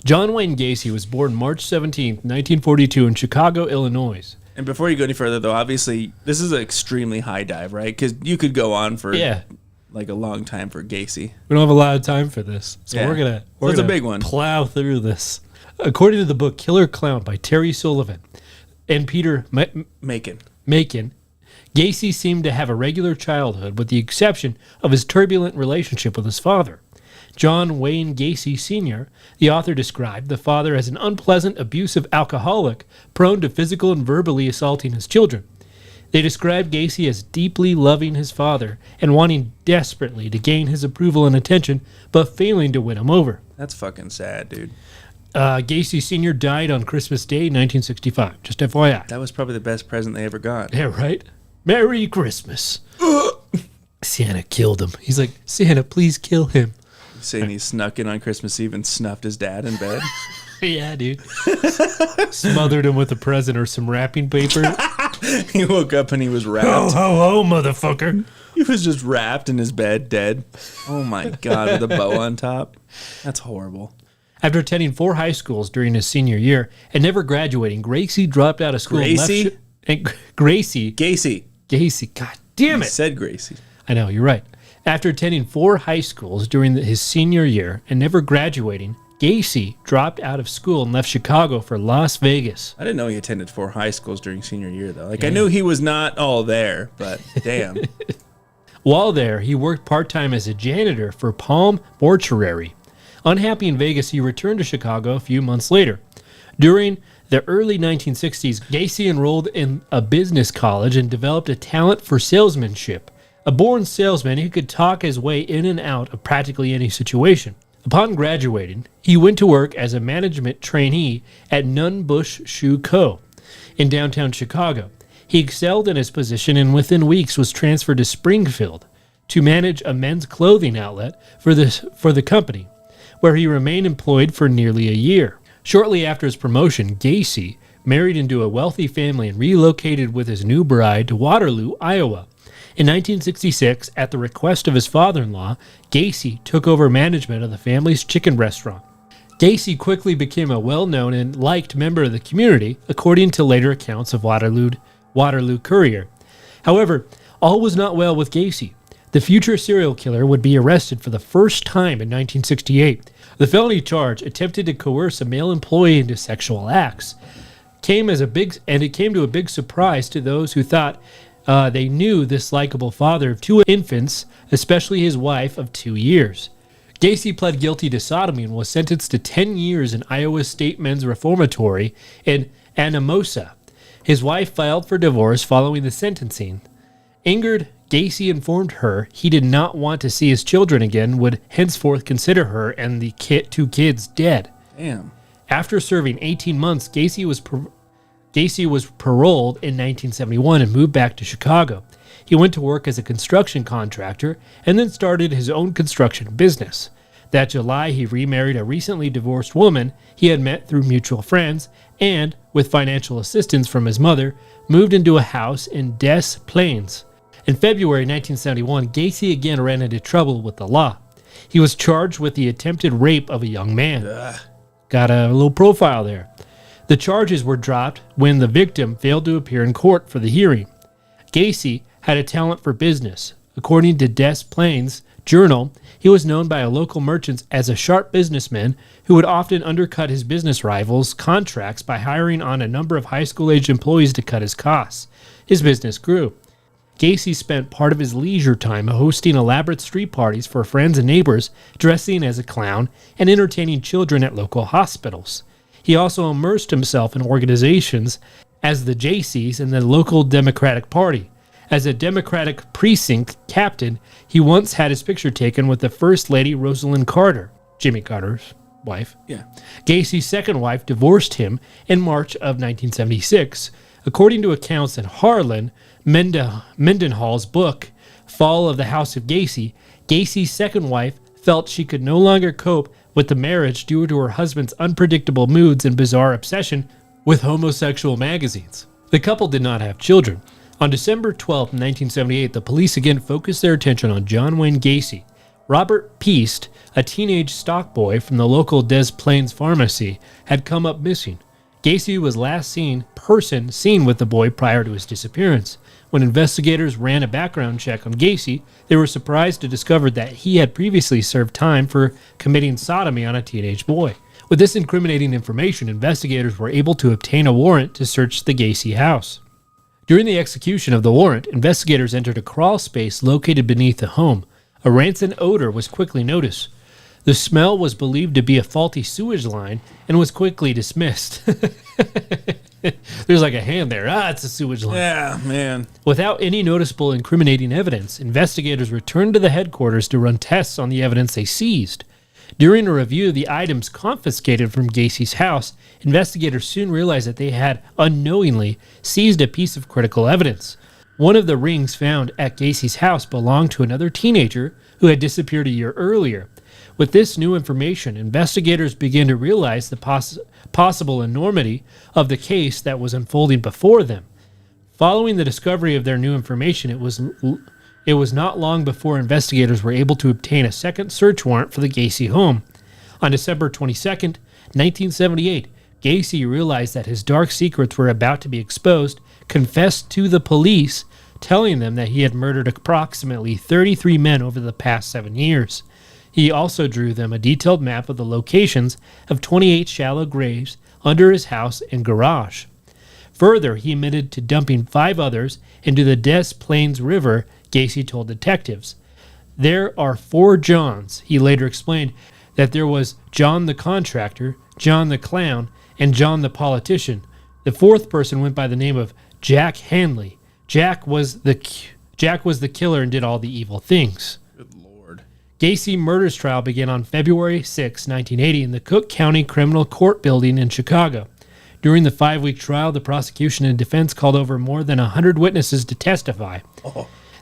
John Wayne Gacy was born March 17th, 1942 in Chicago, Illinois. And before you go any further, though, obviously, this is an extremely high dive, right? Because you could go on for like a long time for Gacy. We don't have a lot of time for this. So we're gonna a big one. Plow through this. According to the book Killer Clown by Terry Sullivan and Peter Macon, Gacy seemed to have a regular childhood with the exception of his turbulent relationship with his father. John Wayne Gacy Sr., the author described the father as an unpleasant, abusive alcoholic prone to physical and verbally assaulting his children. They described Gacy as deeply loving his father and wanting desperately to gain his approval and attention, but failing to win him over. That's fucking sad, dude. Gacy Sr. died on Christmas Day, 1965. Just FYI. That was probably the best present they ever got. Yeah, right? Merry Christmas. Santa killed him. He's like, Santa, please kill him. Saying he snuck in on Christmas Eve and snuffed his dad in bed. Yeah, dude. Smothered him with a present or some wrapping paper. He woke up and he was wrapped. Ho, ho, ho, motherfucker. He was just wrapped in his bed, dead. Oh, my God, with a bow on top. That's horrible. After attending 4 high schools during his senior year and never graduating, Gracie dropped out of school. Gacy? Gacy. God damn it. He said Gracie. I know, you're right. After attending 4 high schools during his senior year and never graduating, Gacy dropped out of school and left Chicago for Las Vegas. I didn't know he attended 4 high schools during senior year, though. I knew he was not all there, but damn. While there, he worked part-time as a janitor for Palm Mortuary. Unhappy in Vegas, he returned to Chicago a few months later. During the early 1960s, Gacy enrolled in a business college and developed a talent for salesmanship. A born salesman, he could talk his way in and out of practically any situation. Upon graduating, he went to work as a management trainee at Nunn-Bush Shoe Co. in downtown Chicago. He excelled in his position and within weeks was transferred to Springfield to manage a men's clothing outlet for the company, where he remained employed for nearly a year. Shortly after his promotion, Gacy married into a wealthy family and relocated with his new bride to Waterloo, Iowa. In 1966, at the request of his father-in-law, Gacy took over management of the family's chicken restaurant. Gacy quickly became a well-known and liked member of the community, according to later accounts of Waterloo Courier. However, all was not well with Gacy. The future serial killer would be arrested for the first time in 1968. The felony charge, attempted to coerce a male employee into sexual acts, came to a big surprise to those who thought they knew this likable father of 2 infants, especially his wife of 2 years. Gacy pled guilty to sodomy and was sentenced to 10 years in Iowa State Men's Reformatory in Anamosa. His wife filed for divorce following the sentencing. Angered, Gacy informed her he did not want to see his children again, would henceforth consider her and the 2 kids dead. Damn. After serving 18 months, Gacy was paroled in 1971 and moved back to Chicago. He went to work as a construction contractor and then started his own construction business. That July, he remarried a recently divorced woman he had met through mutual friends and, with financial assistance from his mother, moved into a house in Des Plaines. In February 1971, Gacy again ran into trouble with the law. He was charged with the attempted rape of a young man. Got a little profile there. The charges were dropped when the victim failed to appear in court for the hearing. Gacy had a talent for business. According to Des Plaines Journal, he was known by local merchants as a sharp businessman who would often undercut his business rivals' contracts by hiring on a number of high school-aged employees to cut his costs. his business grew. Gacy spent part of his leisure time hosting elaborate street parties for friends and neighbors, dressing as a clown, and entertaining children at local hospitals. He also immersed himself in organizations as the Jaycees and the local Democratic Party. As a Democratic precinct captain, he once had his picture taken with the First Lady Rosalind Carter, Jimmy Carter's wife. Yeah. Gacy's second wife divorced him in March of 1976. According to accounts in Harlan Mendenhall's book, Fall of the House of Gacy, Gacy's second wife felt she could no longer cope with the marriage due to her husband's unpredictable moods and bizarre obsession with homosexual magazines. The couple did not have children. On December 12, 1978, the police again focused their attention on John Wayne Gacy. Robert Peast, a teenage stock boy from the local Des Plaines pharmacy, had come up missing. Gacy was last seen with the boy prior to his disappearance. When investigators ran a background check on Gacy, they were surprised to discover that he had previously served time for committing sodomy on a teenage boy. With this incriminating information, investigators were able to obtain a warrant to search the Gacy house. During the execution of the warrant, investigators entered a crawl space located beneath the home. A rancid odor was quickly noticed. The smell was believed to be a faulty sewage line and was quickly dismissed. There's like a hand there. It's a sewage line. Yeah, man. Without any noticeable incriminating evidence, investigators returned to the headquarters to run tests on the evidence they seized. During a review of the items confiscated from Gacy's house, investigators soon realized that they had unknowingly seized a piece of critical evidence. One of the rings found at Gacy's house belonged to another teenager who had disappeared a year earlier. With this new information, investigators began to realize the possible enormity of the case that was unfolding before them. Following the discovery of their new information, it was not long before investigators were able to obtain a second search warrant for the Gacy home. On December 22, 1978, Gacy realized that his dark secrets were about to be exposed, confessed to the police, telling them that he had murdered approximately 33 men over the past 7 years. He also drew them a detailed map of the locations of 28 shallow graves under his house and garage. Further, he admitted to dumping 5 others into the Des Plaines River, Gacy told detectives. There are 4 Johns. He later explained that there was John the contractor, John the clown, and John the politician. The 4th person went by the name of Jack Hanley. Jack was the killer and did all the evil things. Good Lord. Gacy murder's trial began on February 6, 1980 in the Cook County Criminal Court Building in Chicago. During the 5-week trial, the prosecution and defense called over more than 100 witnesses to testify.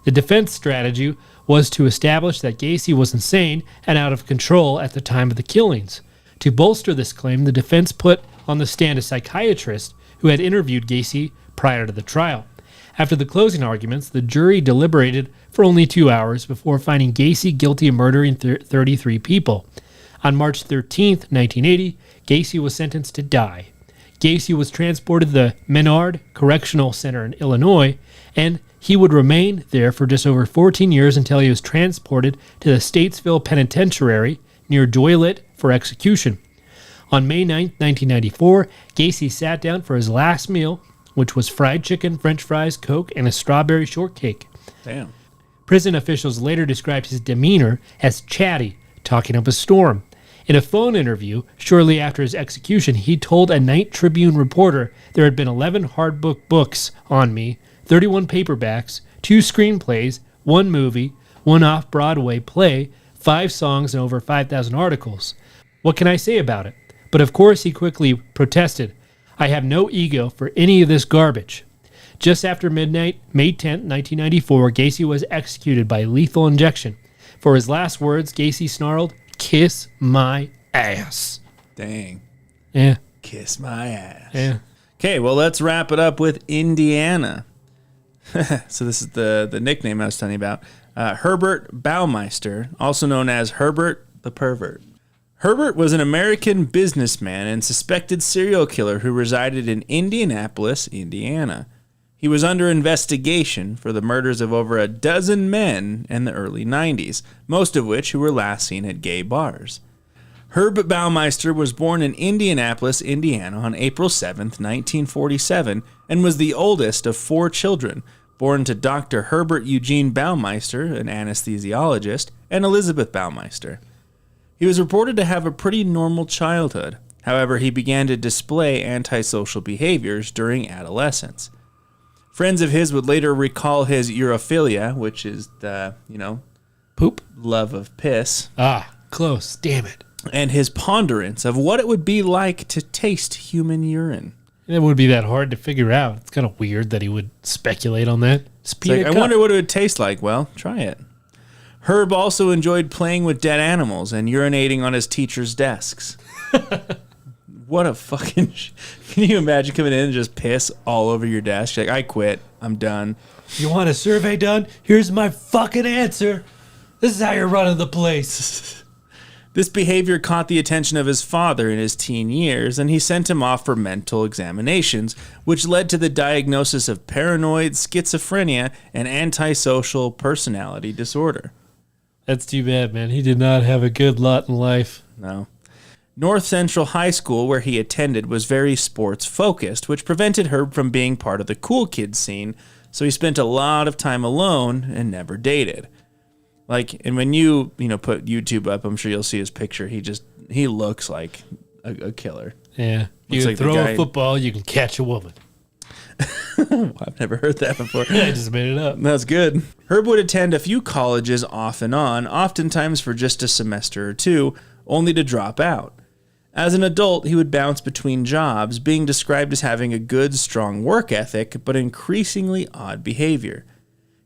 The defense strategy was to establish that Gacy was insane and out of control at the time of the killings. To bolster this claim, the defense put on the stand a psychiatrist who had interviewed Gacy prior to the trial. After the closing arguments, the jury deliberated for only 2 hours before finding Gacy guilty of murdering 33 people. On March 13, 1980, Gacy was sentenced to die. Gacy was transported to the Menard Correctional Center in Illinois, and he would remain there for just over 14 years until he was transported to the Statesville Penitentiary near Joliet for execution. On May 9, 1994, Gacy sat down for his last meal, which was fried chicken, french fries, Coke, and a strawberry shortcake. Damn. Prison officials later described his demeanor as chatty, talking up a storm. In a phone interview shortly after his execution, he told a Night Tribune reporter there had been 11 hardbook books on me, 31 paperbacks, 2 screenplays, 1 movie, 1 off-Broadway play, 5 songs, and over 5,000 articles. What can I say about it? But of course he quickly protested, I have no ego for any of this garbage. Just after midnight, May 10, 1994, Gacy was executed by lethal injection. For his last words, Gacy snarled, "Kiss my ass." Dang. Yeah. Kiss my ass. Yeah. Okay, well, let's wrap it up with Indiana. So this is the nickname I was telling you about. Herbert Baumeister, also known as Herbert the Pervert. Herbert was an American businessman and suspected serial killer who resided in Indianapolis, Indiana. He was under investigation for the murders of over a dozen men in the early 90s, most of which who were last seen at gay bars. Herb Baumeister was born in Indianapolis, Indiana on April 7th, 1947, and was the oldest of 4 children, born to Dr. Herbert Eugene Baumeister, an anesthesiologist, and Elizabeth Baumeister. He was reported to have a pretty normal childhood. However, he began to display antisocial behaviors during adolescence. Friends of his would later recall his urophilia, which is the, Poop? love of piss, Ah, close. Damn it. and his ponderance of what it would be like to taste human urine. It wouldn't be that hard to figure out. It's kind of weird that he would speculate on that. It's like, I wonder what it would taste like. Well, try it. Herb also enjoyed playing with dead animals and urinating on his teachers' desks. What a fucking... Can you imagine coming in and just piss all over your desk? You're like, I quit. I'm done. You want a survey done? Here's my fucking answer. This is how you're running the place. This behavior caught the attention of his father in his teen years, and he sent him off for mental examinations, which led to the diagnosis of paranoid schizophrenia and antisocial personality disorder. That's too bad, man. He did not have a good lot in life. No. North Central High School, where he attended, was very sports-focused, which prevented Herb from being part of the cool kids scene, so he spent a lot of time alone and never dated. And when you put YouTube up, I'm sure you'll see his picture. He looks like a killer. Yeah. You Looks can like the throw guy- a football, you can catch a woman. I've never heard that before. I just made it up. That's good. Herb would attend a few colleges off and on, oftentimes for just a semester or two, only to drop out. As an adult, he would bounce between jobs, being described as having a good, strong work ethic, but increasingly odd behavior.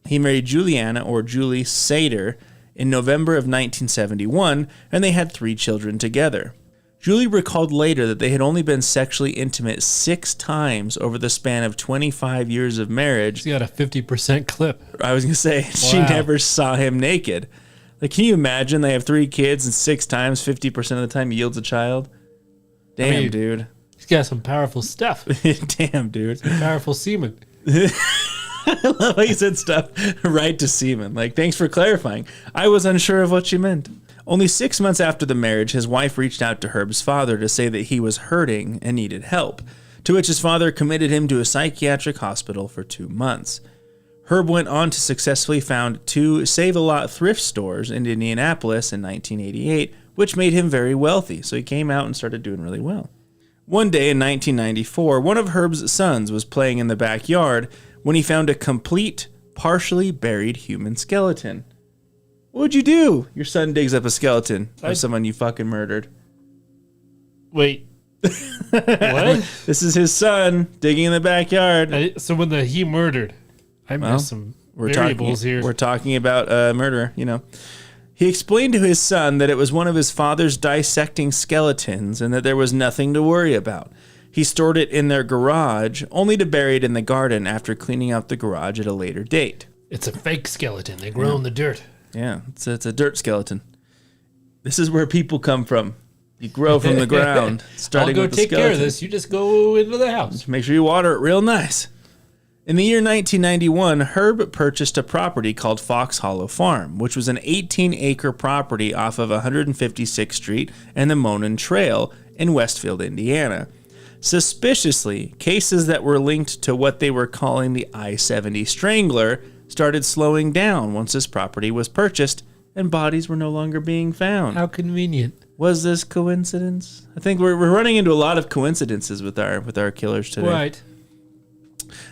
He married Juliana, or Julie Sater, in November of 1971, and they had 3 children together. Julie recalled later that they had only been sexually intimate 6 times over the span of 25 years of marriage. He's got a 50% clip. I was going to say, she Wow. never saw him naked. Can you imagine they have 3 kids and 6 times, 50% of the time yields a child? Damn, dude. He's got some powerful stuff. Damn, dude. Powerful semen. I love how you said stuff right to semen. Thanks for clarifying. I was unsure of what you meant. Only 6 months after the marriage, his wife reached out to Herb's father to say that he was hurting and needed help, to which his father committed him to a psychiatric hospital for 2 months. Herb went on to successfully found 2 Save-A-Lot thrift stores in Indianapolis in 1988, which made him very wealthy, so he came out and started doing really well. One day in 1994, one of Herb's sons was playing in the backyard when he found a complete, partially buried human skeleton. What'd you do? Your son digs up a skeleton of someone you fucking murdered. Wait. What? This is his son digging in the backyard. So when he murdered, I missed some variables here. We're talking about murder, He explained to his son that it was one of his father's dissecting skeletons and that there was nothing to worry about. He stored it in their garage, only to bury it in the garden after cleaning out the garage at a later date. It's a fake skeleton. They grow in the dirt. Yeah, it's a dirt skeleton. This is where people come from. You grow from the ground, starting I'll go with the take care of skeleton. this. You just go into the house. Make sure you water it real nice. In the year 1991, Herb purchased a property called Fox Hollow Farm, which was an 18-acre property off of 156th Street and the Monon Trail in Westfield, Indiana. Suspiciously, cases that were linked to what they were calling the I-70 strangler started slowing down once this property was purchased and bodies were no longer being found. How convenient. Was this coincidence? I think we're running into a lot of coincidences with our killers today. Right.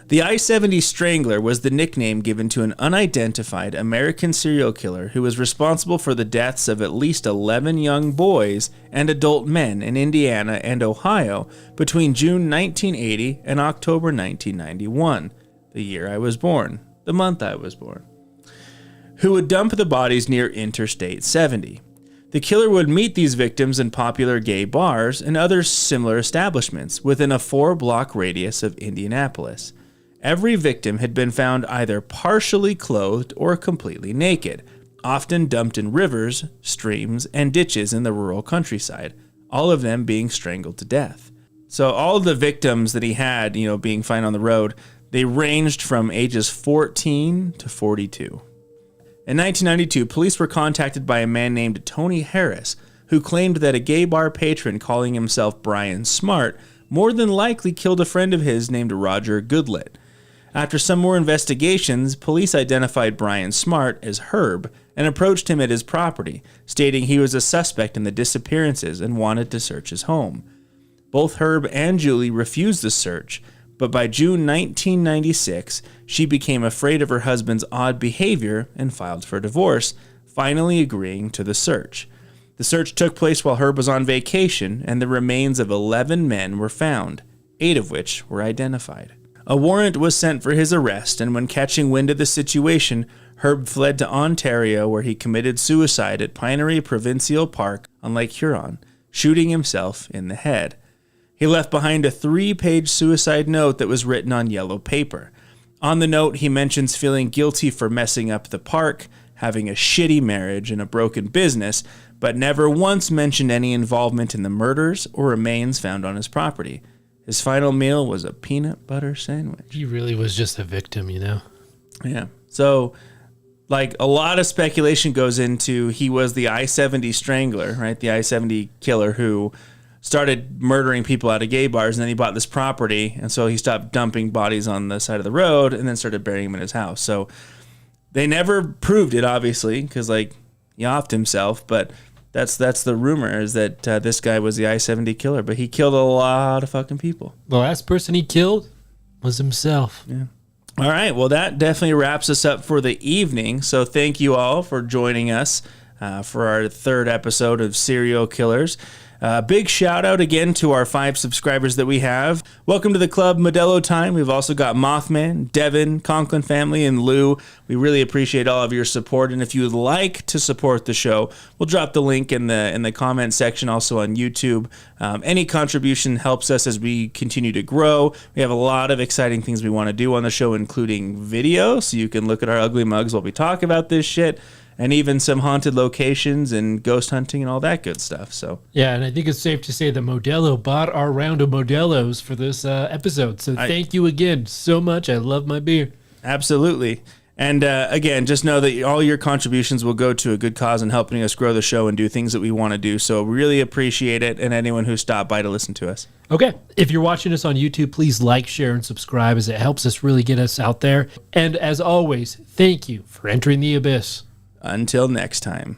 The I-70 Strangler was the nickname given to an unidentified American serial killer who was responsible for the deaths of at least 11 young boys and adult men in Indiana and Ohio between June 1980 and October 1991, the year I was born, the month I was born, who would dump the bodies near Interstate 70. The killer would meet these victims in popular gay bars and other similar establishments within a 4-block radius of Indianapolis. Every victim had been found either partially clothed or completely naked, often dumped in rivers, streams, and ditches in the rural countryside, all of them being strangled to death. So all of the victims that he had, being found on the road, they ranged from ages 14 to 42. In 1992, police were contacted by a man named Tony Harris, who claimed that a gay bar patron calling himself Brian Smart more than likely killed a friend of his named Roger Goodlet. After some more investigations, police identified Brian Smart as Herb and approached him at his property, stating he was a suspect in the disappearances and wanted to search his home. Both Herb and Julie refused the search, but by June 1996, she became afraid of her husband's odd behavior and filed for divorce, finally agreeing to the search. The search took place while Herb was on vacation, and the remains of 11 men were found, 8 of which were identified. A warrant was sent for his arrest, and when catching wind of the situation, Herb fled to Ontario, where he committed suicide at Pinery Provincial Park on Lake Huron, shooting himself in the head. He left behind a 3-page suicide note that was written on yellow paper. On the note, he mentions feeling guilty for messing up the park, having a shitty marriage, and a broken business, but never once mentioned any involvement in the murders or remains found on his property. His final meal was a peanut butter sandwich. He really was just a victim, you know? Yeah. So, like, a lot of speculation goes into he was the I-70 strangler, right? The I-70 killer who started murdering people out of gay bars, and then he bought this property, and so he stopped dumping bodies on the side of the road and then started burying them in his house. So they never proved it, obviously, because, like, he offed himself, but that's the rumor, is that this guy was the I-70 killer, but he killed a lot of fucking people. The last person he killed was himself. Yeah. All right, well, that definitely wraps us up for the evening, so thank you all for joining us for our 3rd episode of Serial Killers. Big shout out again to our 5 subscribers that we have. Welcome to the club, Modelo Time. We've also got Mothman, Devin, Conklin family, and Lou. We really appreciate all of your support. And if you would like to support the show, we'll drop the link in the comment section, also on YouTube. Any contribution helps us as we continue to grow. We have a lot of exciting things we want to do on the show, including video, so you can look at our ugly mugs while we talk about this shit. And even some haunted locations and ghost hunting and all that good stuff. So yeah, and I think it's safe to say that Modelo bought our round of Modelos for this episode. So thank you again so much. I love my beer. Absolutely. And again, just know that all your contributions will go to a good cause in helping us grow the show and do things that we want to do. So really appreciate it, and anyone who stopped by to listen to us. Okay. If you're watching us on YouTube, please like, share, and subscribe, as it helps us really get us out there. And as always, thank you for entering the abyss. Until next time.